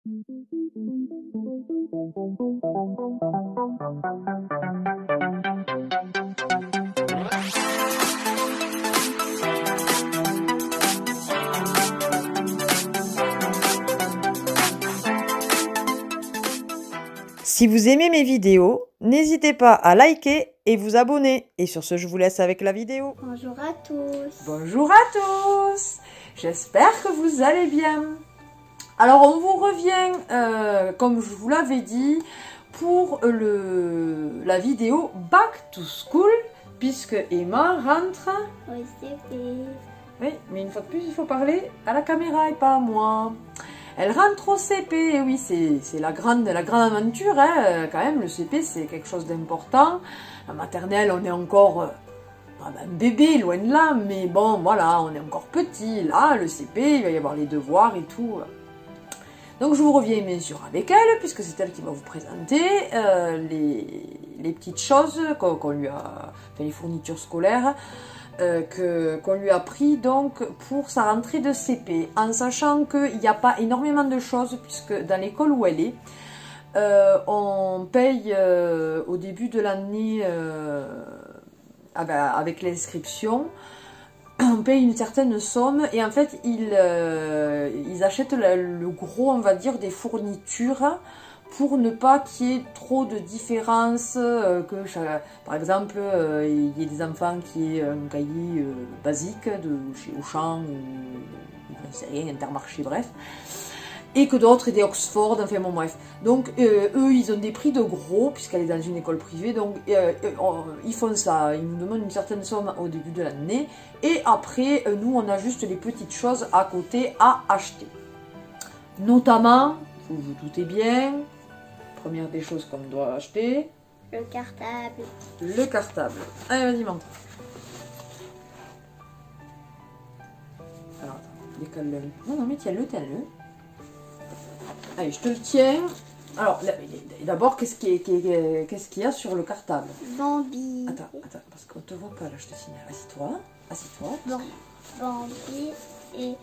Si vous aimez mes vidéos, n'hésitez pas à liker et vous abonner. Et sur ce, je vous laisse avec la vidéo. Bonjour à tous. Bonjour à tous. J'espère que vous allez bien. Alors, on vous revient, comme je vous l'avais dit, pour la vidéo Back to School, puisque Emma rentre au CP. Oui, mais une fois de plus, il faut parler à la caméra et pas à moi. Elle rentre au CP, et oui, c'est la grande aventure, hein. Quand même, le CP, c'est quelque chose d'important. La maternelle, on est encore un bébé, loin de là, mais bon, voilà, on est encore petit. Là, le CP, il va y avoir les devoirs et tout. Donc, je vous reviens bien sûr avec elle, puisque c'est elle qui va vous présenter les petites choses qu'on lui a, enfin, les fournitures scolaires, qu'on lui a pris donc pour sa rentrée de CP, en sachant qu'il n'y a pas énormément de choses, puisque dans l'école où elle est, on paye au début de l'année avec l'inscription, on paye une certaine somme et en fait ils achètent le gros, on va dire, des fournitures pour ne pas qu'il y ait trop de différences, par exemple, il y ait des enfants qui aient un cahier basique de chez Auchan ou je ne sais rien, Intermarché, bref, et que d'autres aient des Oxford, enfin bon bref. Donc eux, ils ont des prix de gros, puisqu'elle est dans une école privée, donc ils font ça, ils nous demandent une certaine somme au début de l'année, et après, nous, on a juste les petites choses à côté à acheter. Notamment, vous vous doutez bien, première des choses qu'on doit acheter, le cartable. Le cartable. Allez, vas-y, montre. Alors, attends, décale-le. Non, mais tiens-le. Allez, je te le tiens. Alors, d'abord, qu'est-ce qu'il y a sur le cartable? Bambi. Attends, parce qu'on te voit pas, là, je te signale. Assis-toi. Bon, Bambi et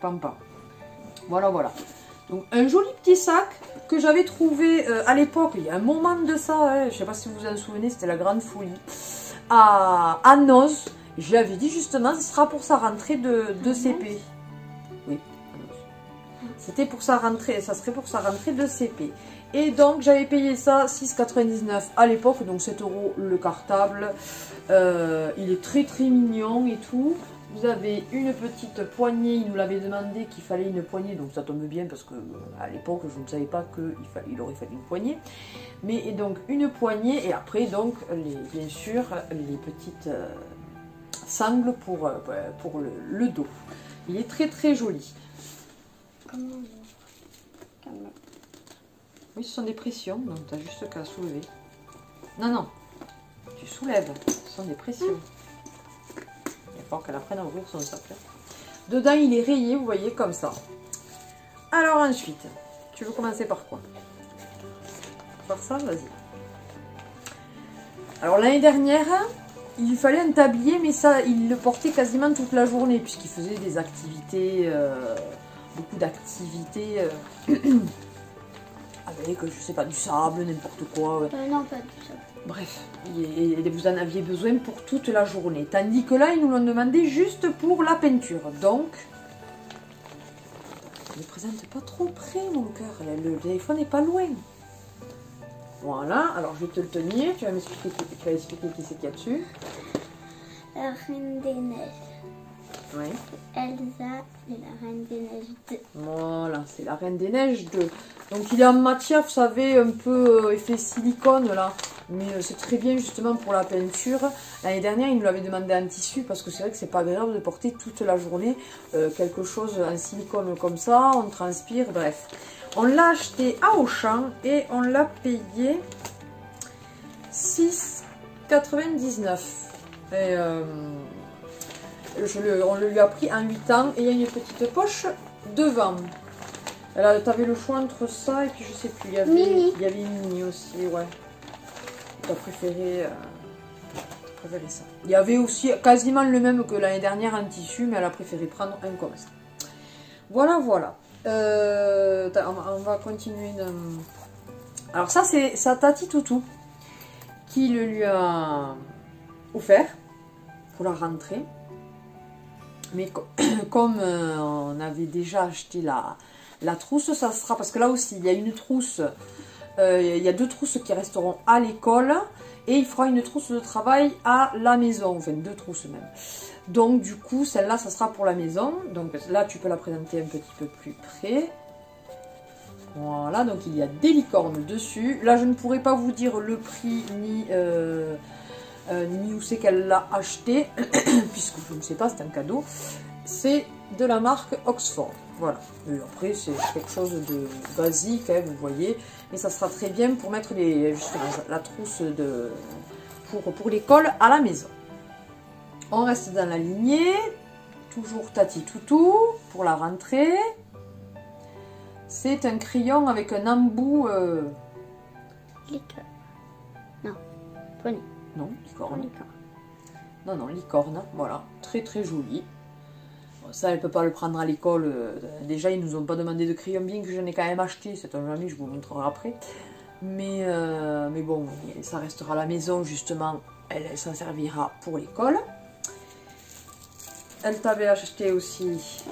Pampa. Voilà. Donc, un joli petit sac que j'avais trouvé à l'époque, il y a un moment de ça, hein, je ne sais pas si vous vous en souvenez, c'était la grande folie, à Noz. Je lui avais dit justement, ce sera pour sa rentrée de CP. Oui, c'était pour sa rentrée, ça serait pour sa rentrée de CP. Et donc, j'avais payé ça 6,99 € à l'époque, donc 7 € le cartable. Il est très mignon et tout. Vous avez une petite poignée, il nous l'avait demandé qu'il fallait une poignée, donc ça tombe bien parce que à l'époque je ne savais pas qu'il aurait fallu une poignée. Mais et donc une poignée et après donc bien sûr les petites sangles pour le dos. Il est très joli. Oui, ce sont des pressions, donc tu as juste qu'à soulever. Non, tu soulèves, ce sont des pressions. Qu'elle apprenne à ouvrir son sac. Dedans, il est rayé, vous voyez, comme ça. Alors ensuite, tu veux commencer par quoi? Par ça, vas-y. Alors l'année dernière, il lui fallait un tablier, mais ça, il le portait quasiment toute la journée, puisqu'il faisait des activités, beaucoup d'activités, avec, je sais pas, du sable, n'importe quoi. Non, pas du sable. Bref, vous en aviez besoin pour toute la journée. Tandis que là, ils nous l'ont demandé juste pour la peinture. Donc, ne présente pas trop près, mon cœur. Le téléphone n'est pas loin. Voilà, alors je vais te le tenir. Tu vas m'expliquer qui c'est qu'il y a dessus. La Reine des Neiges. Oui. Elsa et la Reine des Neiges 2. Voilà, c'est la Reine des Neiges 2. Donc il est en matière, vous savez, un peu effet silicone là. Mais c'est très bien justement pour la peinture. L'année dernière, il nous l'avait demandé en tissu parce que c'est vrai que c'est pas agréable de porter toute la journée quelque chose en silicone comme ça. On transpire, bref. On l'a acheté à Auchan et on l'a payé 6,99 €. Et on le lui a pris en 8 ans et il y a une petite poche devant. Tu avais le choix entre ça et puis je sais plus, il y avait Mini aussi, ouais. Tu as préféré préféré ça. Il y avait aussi quasiment le même que l'année dernière en tissu, mais elle a préféré prendre un comme ça. Voilà, voilà. On va continuer. Alors ça, c'est sa Tati Toutou qui le lui a offert pour la rentrée. Mais comme on avait déjà acheté la trousse, ça sera... Parce que là aussi, il y a une trousse... il y a 2 trousses qui resteront à l'école. Et il fera une trousse de travail à la maison. Enfin, 2 trousses même. Donc du coup, celle-là, ça sera pour la maison. Donc là, tu peux la présenter un petit peu plus près. Voilà, donc il y a des licornes dessus. Là, je ne pourrais pas vous dire le prix ni où c'est qu'elle l'a acheté, puisque je ne sais pas, c'est un cadeau. C'est de la marque Oxford. Voilà. Et après, c'est quelque chose de basique, hein, vous voyez. Mais ça sera très bien pour mettre justement, la trousse pour l'école à la maison. On reste dans la lignée. Toujours Tati Toutou pour la rentrée. C'est un crayon avec un embout... Licorne. Non, poney. Non, licorne. Licorne. Non, non, licorne. Voilà, très très joli. Bon, ça, elle ne peut pas le prendre à l'école. Déjà, ils nous ont pas demandé de crayon, bien que j'en ai quand même acheté. C'est un jamais, je vous montrerai après. Mais bon, ça restera à la maison, justement. Elle s'en servira pour l'école. Elle t'avait acheté aussi...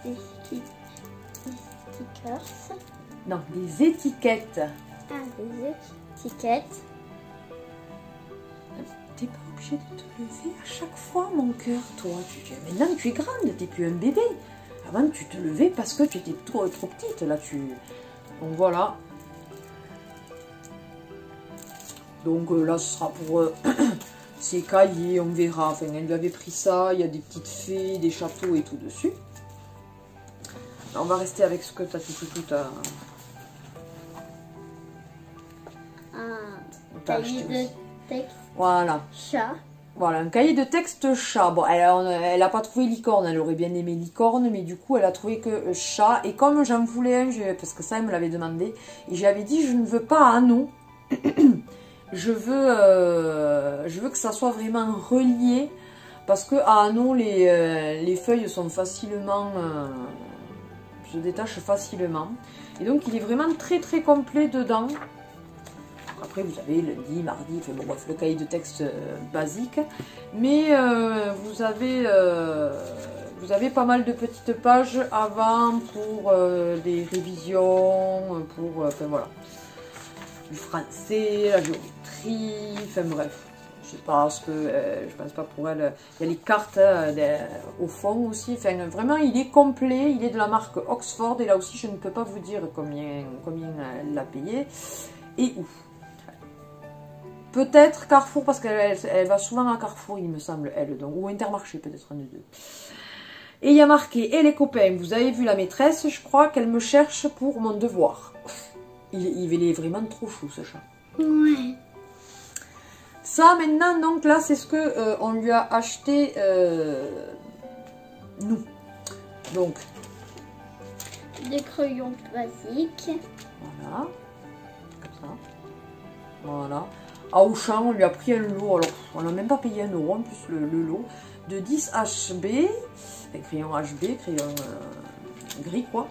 Des stickers. Non, des étiquettes. Ah, des étiquettes. T'es pas obligé de te lever à chaque fois, mon cœur, toi. Maintenant, tu es grande, t'es plus un bébé. Avant, tu te levais parce que tu étais trop petite. Là, Donc, voilà. Donc, là, ce sera pour ses cahiers, on verra. Enfin, elle lui avait pris ça. Il y a des petites fées, des chapeaux et tout dessus. On va rester avec ce que tu as tout à... Un cahier de texte voilà. chat. Voilà, un cahier de texte chat. Bon, elle n'a pas trouvé licorne, elle aurait bien aimé licorne, mais du coup, elle a trouvé que chat. Et comme j'en voulais un, parce que ça, elle me l'avait demandé, et j'avais dit, je ne veux pas anneau. je veux que ça soit vraiment relié, parce que à anneau, les feuilles sont facilement... se détache facilement. Et donc, il est vraiment très très complet dedans. Après, vous avez lundi, mardi, enfin bon, bref, le cahier de texte basique. Mais vous avez pas mal de petites pages avant pour des révisions, pour, enfin voilà, du français, la géométrie, enfin bref. Je sais pas ce que, je pense pas pour elle. Il y a les cartes au fond aussi. Enfin, vraiment, il est complet. Il est de la marque Oxford. Et là aussi, je ne peux pas vous dire combien elle l'a payé. Et où. Peut-être Carrefour, parce qu'elle va souvent à Carrefour, il me semble, elle. Donc, ou Intermarché, peut-être un des deux. Et il y a marqué, et les copains, vous avez vu la maîtresse, je crois qu'elle me cherche pour mon devoir. Il est vraiment trop chou, ce chat. Ouais. Ça maintenant, donc là, c'est ce que on lui a acheté nous. Donc, des crayons basiques. voilà, comme ça. Voilà. À Auchan, on lui a pris un lot. Alors, on n'a même pas payé 1 € en plus le lot de 10 HB, crayon HB, crayon gris quoi.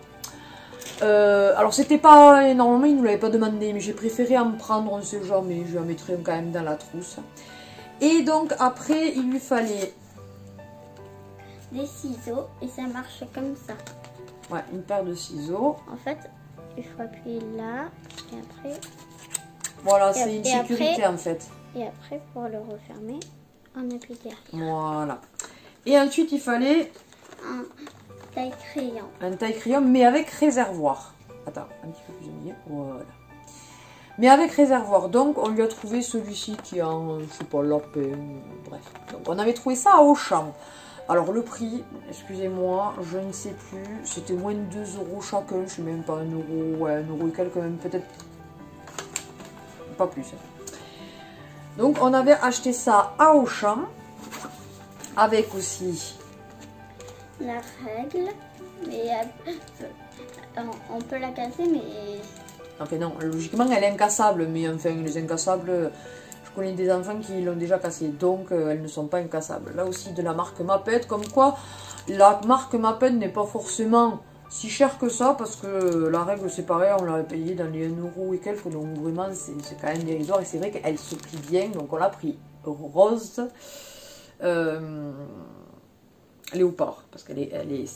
Alors c'était pas, normalement il nous l'avait pas demandé, mais j'ai préféré en prendre, on sait jamais, je la mettrai quand même dans la trousse. Et donc après il lui fallait des ciseaux et ça marche comme ça. Ouais, une paire de ciseaux. En fait, il faut appuyer là et après. Voilà, c'est une sécurité en fait. Et après pour le refermer, on appuie derrière. Voilà. Et ensuite il fallait un taille-crayon. Un taille-crayon, mais avec réservoir. Attends, un petit peu plus éloigné. Voilà. Mais avec réservoir. Donc, on lui a trouvé celui-ci qui a un, je sais pas, lapin. Bref. Donc, on avait trouvé ça à Auchan. Alors, le prix, excusez-moi, je ne sais plus. C'était moins de 2 € chacun. Je sais même pas, 1 €. Ouais, 1 € et quelques, même peut-être. Pas plus. Donc, on avait acheté ça à Auchan. Avec aussi la règle, mais on peut la casser, mais Enfin non, logiquement elle est incassable, mais enfin les incassables, je connais des enfants qui l'ont déjà cassée, donc elles ne sont pas incassables. Là aussi de la marque Maped, comme quoi la marque Maped n'est pas forcément si chère que ça, parce que la règle c'est pareil, on l'avait payé dans les 1 € et quelques, donc vraiment c'est quand même dérisoire, et c'est vrai qu'elle se plie bien, donc on l'a pris rose léopard, parce qu'elle est rayée.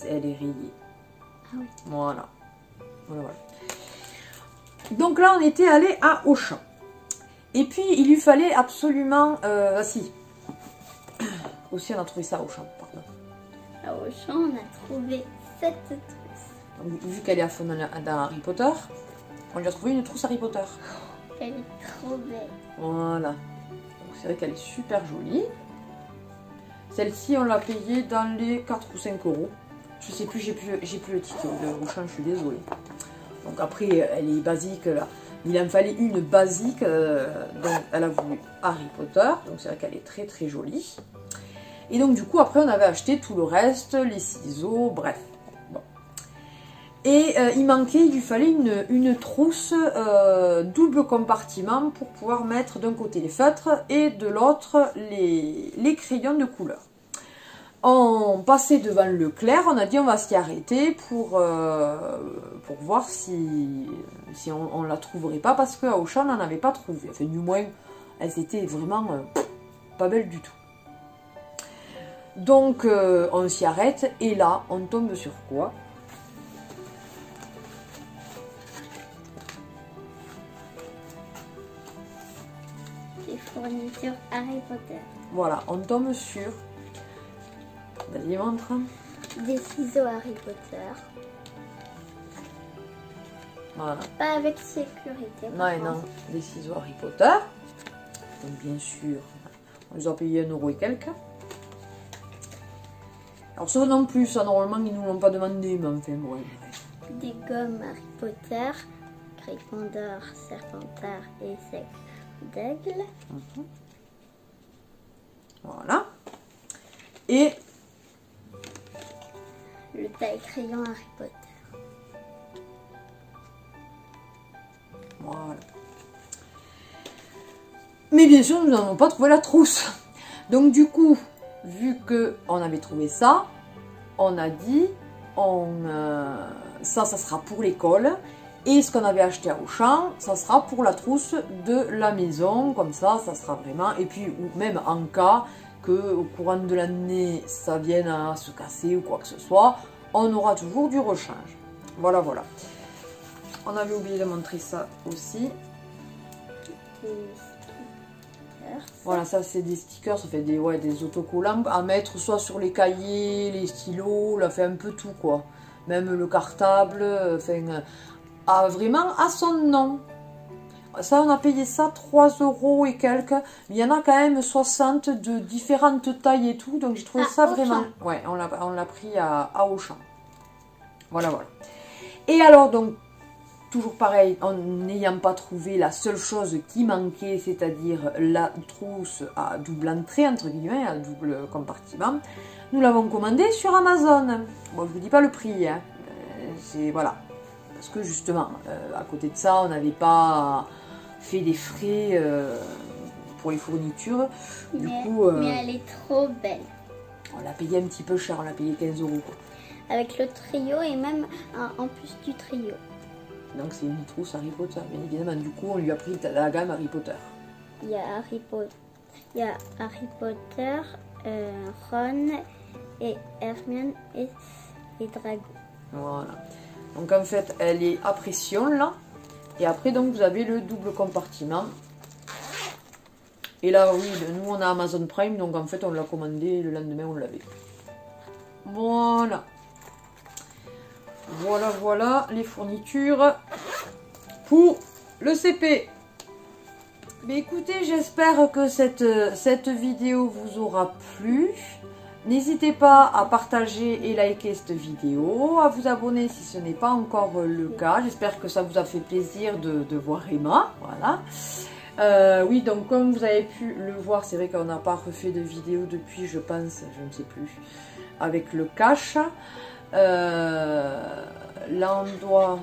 Ah oui. Voilà. Voilà. Donc là, on était allé à Auchan. Et puis, il lui fallait absolument... ah si. Aussi, on a trouvé ça à Auchan, pardon. À Auchan, on a trouvé cette trousse. Donc, vu qu'elle est à fond dans Harry Potter, on lui a trouvé une trousse Harry Potter. Elle est trop belle. Voilà. Donc, c'est vrai qu'elle est super jolie. Celle-ci, on l'a payée dans les 4 ou 5 €. Je sais plus, j'ai plus le titre de Auchan, je suis désolée. Donc après, elle est basique là. Il en fallait une basique, donc elle a voulu Harry Potter. Donc c'est vrai qu'elle est très très jolie. Et donc du coup, après on avait acheté tout le reste, les ciseaux, bref. Bon. Et il lui fallait une trousse double compartiment pour pouvoir mettre d'un côté les feutres et de l'autre les crayons de couleur. On passait devant Leclerc, on a dit on va s'y arrêter pour voir si on la trouverait pas, parce qu'à Auchan on n'en avait pas trouvé. Enfin du moins, elles étaient vraiment pas belles du tout. Donc on s'y arrête et là on tombe sur quoi? Des fournitures Harry Potter. Voilà, on tombe sur... Vas-y, montre. Des ciseaux Harry Potter. Voilà. Pas avec sécurité. Non, des ciseaux Harry Potter. Donc bien sûr, on les a payés 1 € et quelques. Alors ça non plus, ça normalement ils nous l'ont pas demandé, mais enfin ouais. Des gommes Harry Potter, Gryffondor, Serpentard et Sec d'Aigle. Voilà. Et le taille-crayon Harry Potter. Voilà. Mais bien sûr, nous n'avons pas trouvé la trousse. Donc du coup, vu que on avait trouvé ça, on a dit, ça sera pour l'école. Et ce qu'on avait acheté à Auchan, ça sera pour la trousse de la maison. Comme ça sera vraiment... Et puis, ou même en cas qu'au courant de l'année, ça vienne à se casser ou quoi que ce soit, on aura toujours du rechange. Voilà, voilà. On avait oublié de montrer ça aussi. Voilà, ça c'est des stickers, ça fait des autocollants à mettre soit sur les cahiers, les stylos, là fait un peu tout quoi. Même le cartable, enfin, vraiment à son nom. Ça, on a payé ça 3 € et quelques. Il y en a quand même 60 de différentes tailles et tout, donc j'ai trouvé ça vraiment... Ouais, on l'a pris à Auchan. Voilà, voilà. Et alors donc, toujours pareil, en n'ayant pas trouvé la seule chose qui manquait, c'est-à-dire la trousse à double entrée, entre guillemets, à double compartiment, nous l'avons commandée sur Amazon. Bon, je vous dis pas le prix, hein. C'est voilà. Parce que justement, à côté de ça, on n'avait pas fait des frais pour les fournitures. Du coup, mais elle est trop belle. On l'a payé un petit peu cher, on l'a payé 15 €. Quoi. Avec le trio et même en plus du trio. Donc c'est une trousse Harry Potter, bien évidemment. Du coup, on lui a pris la gamme Harry Potter. Il y a Harry Potter, Ron et Hermione et Drago. Voilà. Donc en fait, elle est à pression là. Et après, donc, vous avez le double compartiment. Et là, oui, nous, on a Amazon Prime. Donc en fait, on l'a commandé. Le lendemain, on l'avait. Voilà. Voilà, voilà les fournitures pour le CP. Mais écoutez, j'espère que cette vidéo vous aura plu. N'hésitez pas à partager et liker cette vidéo, à vous abonner si ce n'est pas encore le cas. J'espère que ça vous a fait plaisir de voir Emma. Voilà. Oui, donc comme vous avez pu le voir, c'est vrai qu'on n'a pas refait de vidéo depuis, je pense, je ne sais plus, avec le cache. Là, on doit...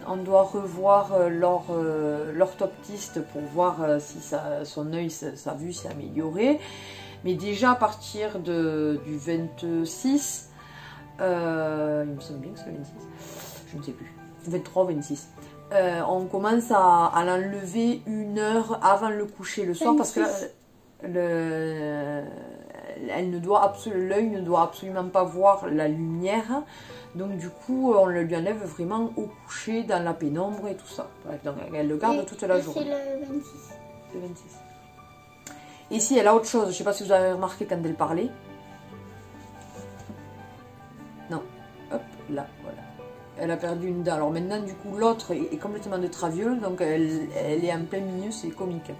On doit revoir l'orthoptiste pour voir si son œil, sa vue s'est améliorée. Mais déjà à partir du 26, il me semble bien que c'est le 26, je ne sais plus, 23 ou 26. On commence à l'enlever 1 heure avant le coucher le soir 26. Parce que l'œil ne doit absolument pas voir la lumière. Donc du coup, on le lui enlève vraiment au coucher, dans la pénombre et tout ça. Donc elle le garde toute la journée. C'est le 26. Le 26. Et si elle a autre chose, je ne sais pas si vous avez remarqué quand elle parlait. Non. Hop, là, voilà. Elle a perdu une dent. Alors maintenant, du coup, l'autre est complètement de traviole, donc elle est en plein milieu, c'est comique.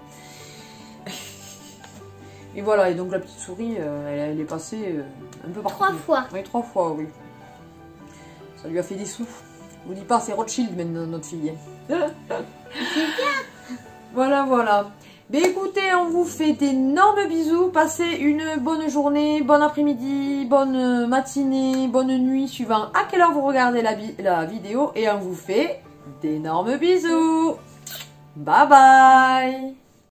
Et voilà, et donc la petite souris, elle est passée un peu partout. 3 fois. Oui, 3 fois, oui. Ça lui a fait des sous. Je vous dis pas, c'est Rothschild maintenant, notre fille. Voilà, voilà. Mais écoutez, on vous fait d'énormes bisous. Passez une bonne journée, bon après-midi, bonne matinée, bonne nuit, suivant à quelle heure vous regardez la vidéo. Et on vous fait d'énormes bisous. Bye bye.